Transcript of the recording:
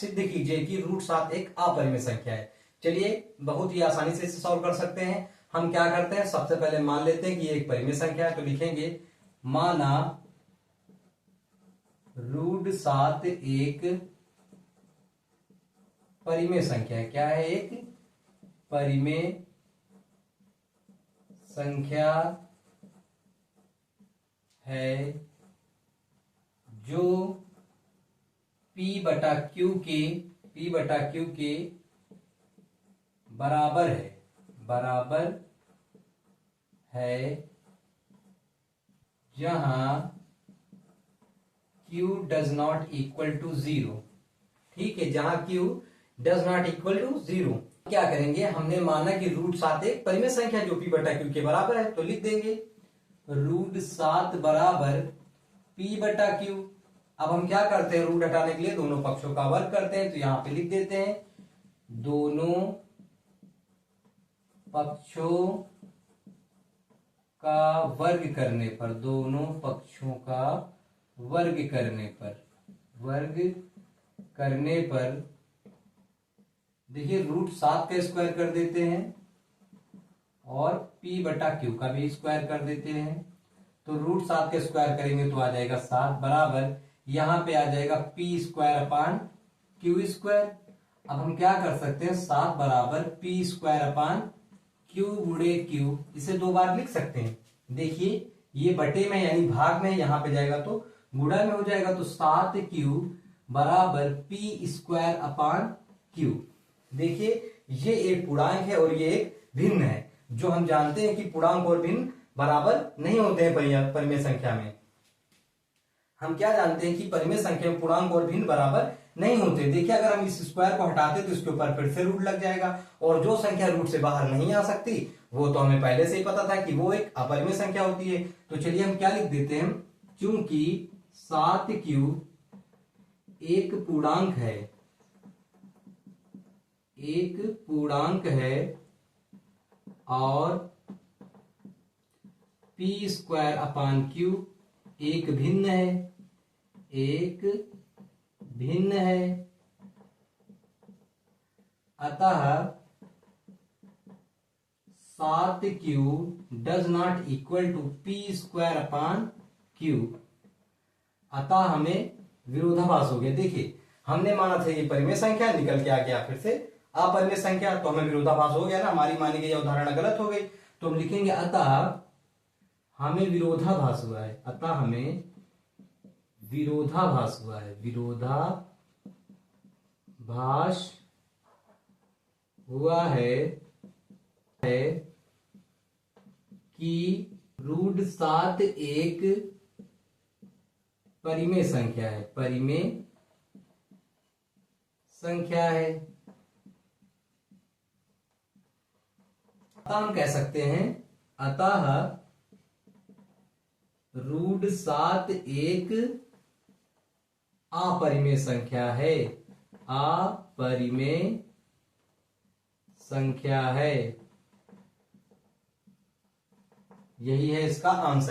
सिद्ध कीजिए कि रूट 7 एक अपरिमेय संख्या है। चलिए बहुत ही आसानी से इसे सॉल्व कर सकते हैं। हम क्या करते हैं, सबसे पहले मान लेते हैं कि ये एक परिमेय संख्या है, तो लिखेंगे माना रूट 7 एक परिमेय संख्या है। क्या है? एक परिमेय संख्या है जो P बटा Q के बराबर है जहां Q does not equal to 0। ठीक है, जहां Q does not equal to 0। क्या करेंगे, हमने माना कि रूट 7 एक परिमेय संख्या जो P बटा Q के बराबर है, तो लिख देंगे रूट 7 बराबर P बटा Q। अब हम क्या करते हैं, रूट हटाने के लिए दोनों पक्षों का वर्ग करते हैं, तो यहां पे लिख देते हैं दोनों पक्षों का वर्ग करने पर, दोनों पक्षों का वर्ग करने पर देखिए रूट 7 का स्क्वायर कर देते हैं और P बटा Q का भी स्क्वायर कर देते हैं। तो रूट 7 का स्क्वायर करेंगे तो आ जाएगा 7 बराबर, यहां पे आ जाएगा P square upon Q square. अब हम क्या कर सकते हैं, 7 बराबर P स्क्वायर अपान Q गुणे Q, इसे दो बार लिख सकते हैं। देखिए ये बटे में यानी भाग में, यहां पे जाएगा तो गुणा में हो जाएगा, तो 7Q बराबर P स्क्वायर अपान Q। देखिए ये एक पूर्णांक है और ये एक भिन्न है। जो हम जानते हैं कि पूर्णांक और भिन्न बराबर नहीं होते हैं परिमेय संख्या में। हम क्या जानते हैं कि परिमेय संख्या में पूर्णांक और भिन्न बराबर नहीं होते। देखिए अगर हम इस स्क्वायर को हटाते तो इसके ऊपर फिर से रूट लग जाएगा, और जो संख्या रूट से बाहर नहीं आ सकती वो तो हमें पहले से ही पता था कि वो एक अपरिमेय संख्या होती है। तो चलिए हम क्या लिख देते हैं, क्योंकि 7Q एक पूर्णांक है और P स्क्वायर अपान Q एक भिन्न है, अतः 7Q does not equal to P square upon Q। अतः हमें विरोधाभास हो गया। देखिए हमने माना था ये परिमेय संख्या, निकल के आ गया फिर से अपरिमेय संख्या, तो हमें विरोधाभास हो गया ना, हमारी मानी गई अवधारणा गलत हो गई। तो हम लिखेंगे अतः हमें विरोधाभास हुआ है, विरोधाभास हुआ है कि रूट 7 एक परिमेय संख्या है। अतः हम कह सकते हैं, अतः रूट 7 एक अपरिमेय संख्या है। यही है इसका आंसर।